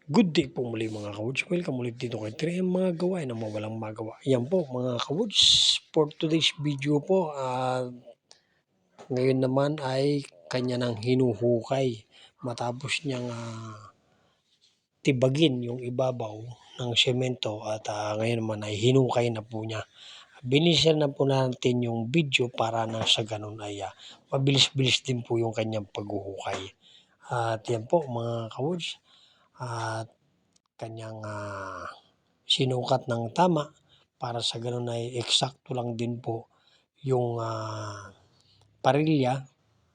Good day po muli mga ka-woods. Welcome ulit dito kay Trey, ang mga gawain ng walang magawa. Yan po mga ka-woods, for today's video po, ngayon naman ay kanya nang hinuhukay matapos niyang tibagin yung ibabaw ng semento at ngayon naman ay hinukay na po niya. Binisan na po natin yung video para na sa ganun ay mabilis-bilis din po yung kanyang paghuhukay. At yan po mga ka-woods, at kanyang sinukat ng tama para sa ganun ay eksakto lang din po yung parilya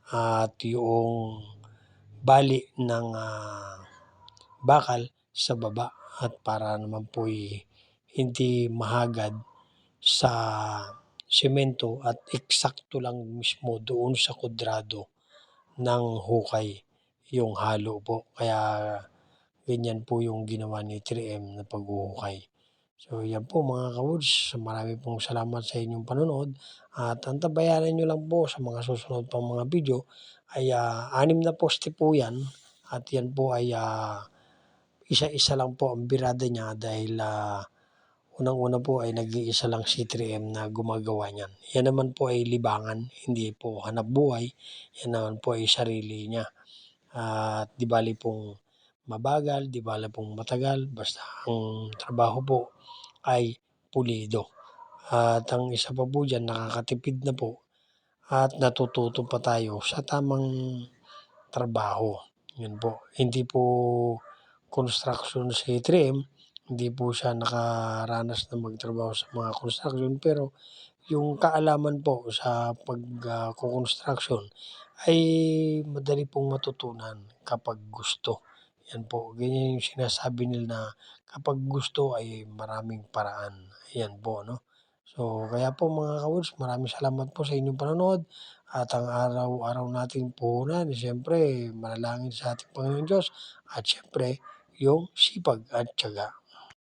at yung bali ng bakal sa baba, at para naman po hindi mahagad sa semento at eksakto lang mismo doon sa kudrado ng hukay yung halo po. Kaya ganyan po yung ginawa ni 3M na paghuhukay. So yan po mga ka-woods, marami pong salamat sa inyong panonood at antabayanan nyo lang po sa mga susunod pang mga video ay 6 na poste po yan, at yan po ay isa-isa lang po ang birada niya dahil unang-una po ay nag-iisa lang si 3M na gumagawa niyan. Yan naman po ay libangan, hindi po hanap buhay, yan naman po ay sarili niya. At di bali pong mabagal, di bali pong matagal, basta ang trabaho po ay pulido. At ang isa pa po diyan, nakakatipid na po at natututo pa tayo sa tamang trabaho. Yun po. Hindi po construction si 3M, hindi po siya nakaranas na magtrabaho sa mga construction, pero yung kaalaman po sa pag-construction ay madali pong matutunan kapag gusto. Yan po, ganyan yung sinasabi nila na kapag gusto ay maraming paraan. Yan po, no? So, kaya po mga ka-woods, maraming salamat po sa inyong panonood. At ang araw-araw nating puhunan, siyempre, manalangin sa ating Panginoon Diyos. At siyempre, yung sipag at tiyaga.